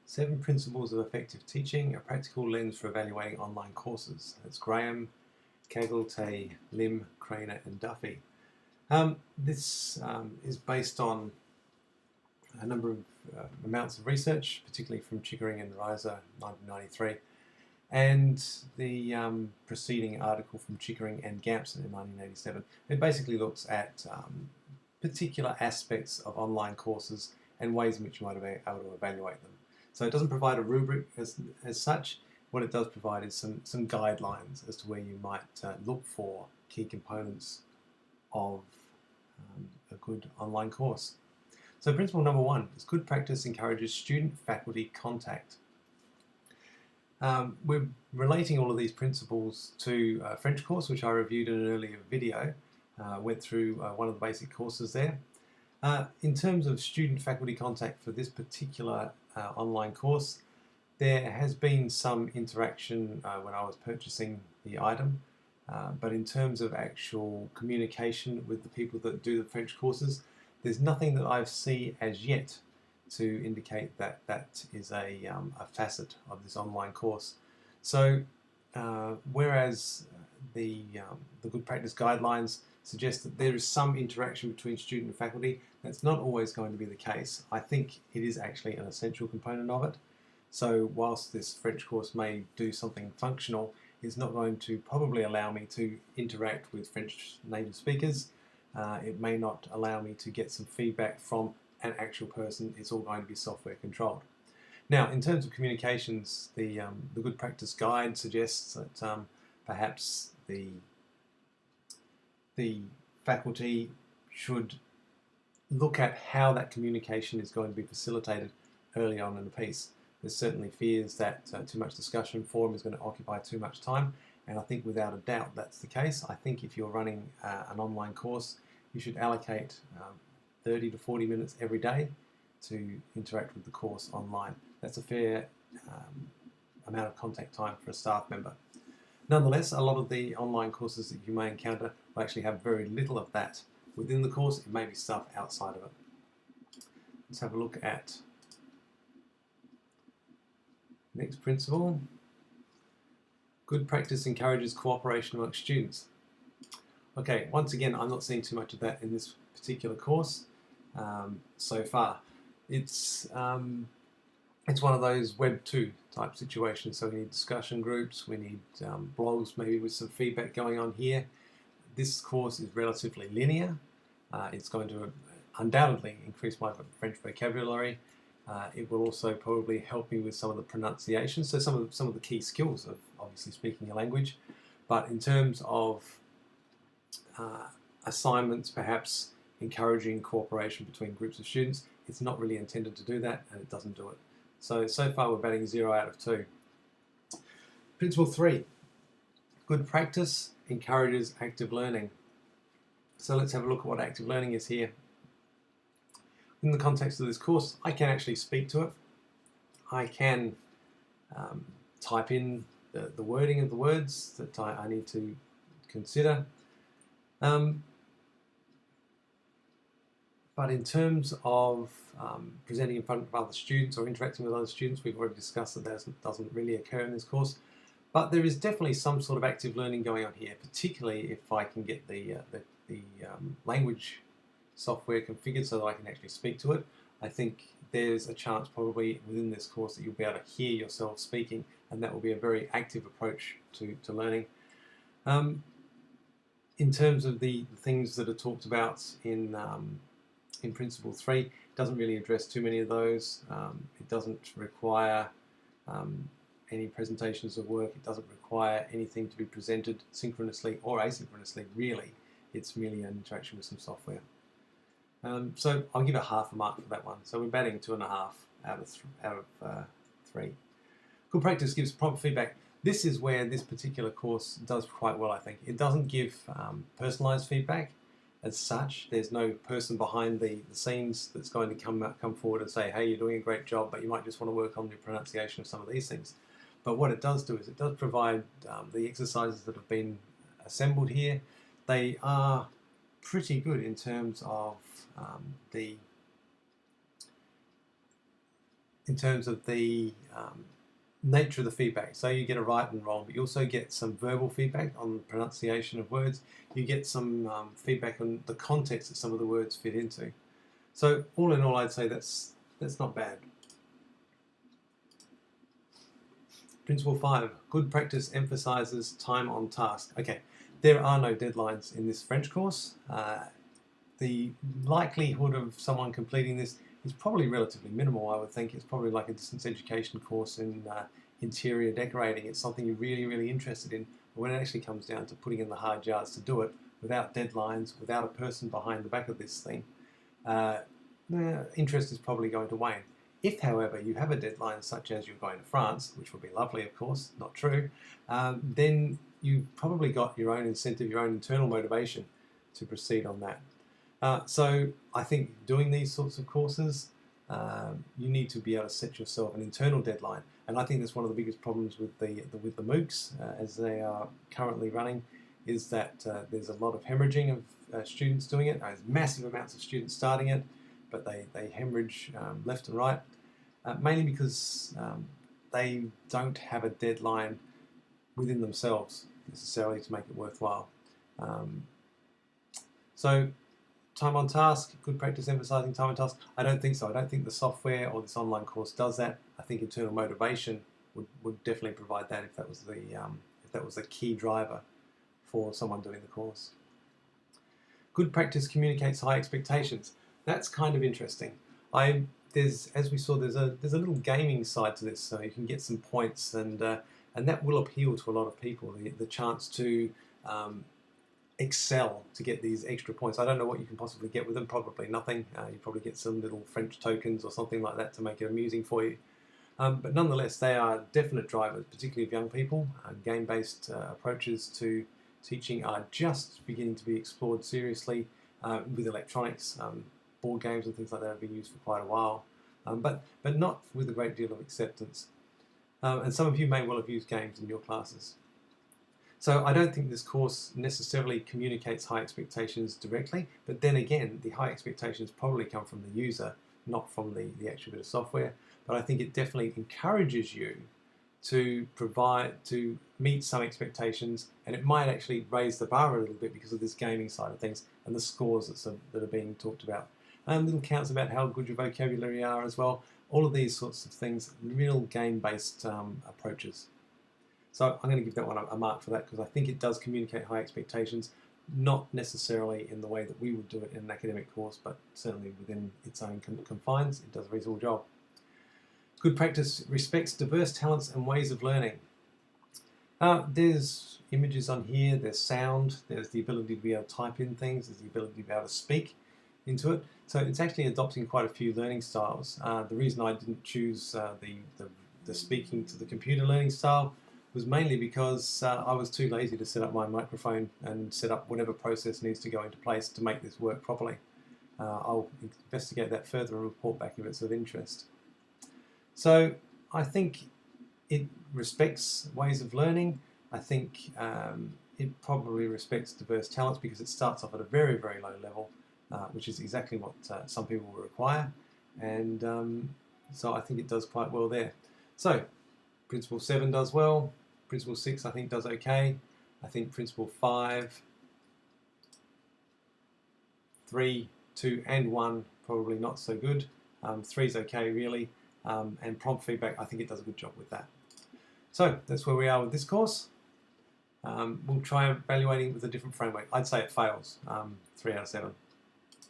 7 Principles of Effective Teaching, a Practical Lens for Evaluating Online Courses. That's Graham, Kegel, Tay, Lim, Craner and Duffy. This is based on a number of amounts of research, particularly from Chickering and Reiser, 1993, and the preceding article from Chickering and Gampson in 1987. It basically looks at particular aspects of online courses and ways in which you might be able to evaluate them. So it doesn't provide a rubric as such. What it does provide is some guidelines as to where you might look for key components of a good online course. So principle number 1 is good practice encourages student-faculty contact. We're relating all of these principles to a French course, which I reviewed in an earlier video. Went through one of the basic courses there. In terms of student-faculty contact for this particular online course, there has been some interaction when I was purchasing the item, but in terms of actual communication with the people that do the French courses, there's nothing that I see as yet to indicate that that is a facet of this online course. So whereas the good practice guidelines suggest that there is some interaction between student and faculty, that's not always going to be the case. I think it is actually an essential component of it. So whilst this French course may do something functional, it's not going to probably allow me to interact with French native speakers. It may not allow me to get some feedback from an actual person. It's all going to be software controlled. Now, in terms of communications, the good practice guide suggests that perhaps the faculty should look at how that communication is going to be facilitated early on in the piece. There's certainly fears that too much discussion forum is going to occupy too much time, and I think without a doubt that's the case. I think if you're running an online course, you should allocate 30 to 40 minutes every day to interact with the course online. That's a fair amount of contact time for a staff member. Nonetheless, a lot of the online courses that you may encounter will actually have very little of that within the course. It may be stuff outside of it. Let's have a look at next principle. Good practice encourages cooperation amongst students. Okay, once again, I'm not seeing too much of that in this particular course so far. It's one of those Web 2 type situations, so we need discussion groups, we need blogs maybe with some feedback going on here. This course is relatively linear. It's going to undoubtedly increase my French vocabulary. It will also probably help me with some of the pronunciation, so some of the key skills of obviously speaking a language. But in terms of assignments, perhaps encouraging cooperation between groups of students, it's not really intended to do that, and it doesn't do it. So far we're batting 0 out of 2. Principle 3, good practice encourages active learning. So let's have a look at what active learning is here. In the context of this course, I can actually speak to it. I can type in the wording of the words that I need to consider. But in terms of presenting in front of other students or interacting with other students, we've already discussed that that doesn't really occur in this course. But there is definitely some sort of active learning going on here, particularly if I can get the language software configured so that I can actually speak to it. I think there's a chance probably within this course that you'll be able to hear yourself speaking, and that will be a very active approach to learning. In terms of the things that are talked about in Principle 3, it doesn't really address too many of those. It doesn't require any presentations of work. It doesn't require anything to be presented synchronously or asynchronously, really. It's merely an interaction with some software. So I'll give it half a mark for that one. So we're batting 2.5 out of 3. Good practice gives prompt feedback. This is where this particular course does quite well, I think. It doesn't give personalised feedback as such. There's no person behind the scenes that's going to come forward and say, hey, you're doing a great job, but you might just want to work on the pronunciation of some of these things. But what it does do is it does provide the exercises that have been assembled here. They are pretty good in terms of the in terms of the nature of the feedback. So you get a right and wrong, but you also get some verbal feedback on pronunciation of words. You get some feedback on the context that some of the words fit into. So all in all, I'd say that's not bad. Principle 5, good practice emphasizes time on task. Okay, there are no deadlines in this French course. The likelihood of someone completing this is probably relatively minimal, I would think. It's probably like a distance education course in interior decorating. It's something you're really, really interested in. But when it actually comes down to putting in the hard yards to do it, without deadlines, without a person behind the back of this thing, interest is probably going to wane. If, however, you have a deadline such as you're going to France, which would be lovely, of course, not true, then you've probably got your own incentive, your own internal motivation to proceed on that. So I think doing these sorts of courses, you need to be able to set yourself an internal deadline. And I think that's one of the biggest problems with the MOOCs as they are currently running, is that there's a lot of hemorrhaging of students doing it. There's massive amounts of students starting it, but they hemorrhage left and right, mainly because they don't have a deadline within themselves necessarily to make it worthwhile. So time on task, good practice emphasizing time on task. I don't think so. I don't think the software or this online course does that. I think internal motivation would definitely provide that if that was the key driver for someone doing the course. Good practice communicates high expectations. That's kind of interesting. As we saw, there's a little gaming side to this, so you can get some points, and that will appeal to a lot of people. The chance to excel, to get these extra points. I don't know what you can possibly get with them. Probably nothing. You probably get some little French tokens or something like that to make it amusing for you. But nonetheless, they are definite drivers, particularly of young people. Game-based approaches to teaching are just beginning to be explored seriously with electronics. Board games and things like that have been used for quite a while, but not with a great deal of acceptance. And some of you may well have used games in your classes. So I don't think this course necessarily communicates high expectations directly, but then again, the high expectations probably come from the user, not from the actual bit of software. But I think it definitely encourages you to meet some expectations, and it might actually raise the bar a little bit because of this gaming side of things and the scores that are being talked about. Little counts about how good your vocabulary are as well. All of these sorts of things, real game-based approaches. So I'm going to give that one a mark for that, because I think it does communicate high expectations, not necessarily in the way that we would do it in an academic course, but certainly within its own confines, it does a reasonable job. Good practice respects diverse talents and ways of learning. There's images on here, there's sound, there's the ability to be able to type in things, there's the ability to be able to speak into it. So it's actually adopting quite a few learning styles. The reason I didn't choose the speaking to the computer learning style was mainly because I was too lazy to set up my microphone and set up whatever process needs to go into place to make this work properly. I'll investigate that further and report back if it's of interest. So I think it respects ways of learning. I think it probably respects diverse talents because it starts off at a very, very low level, which is exactly what some people will require. And so I think it does quite well there. So Principle 7 does well. Principle 6 I think does okay. I think Principle 5, 3, 2 and 1 probably not so good. 3 is okay really. And prompt feedback, I think it does a good job with that. So that's where we are with this course. We'll try evaluating with a different framework. I'd say it fails, 3 out of 7.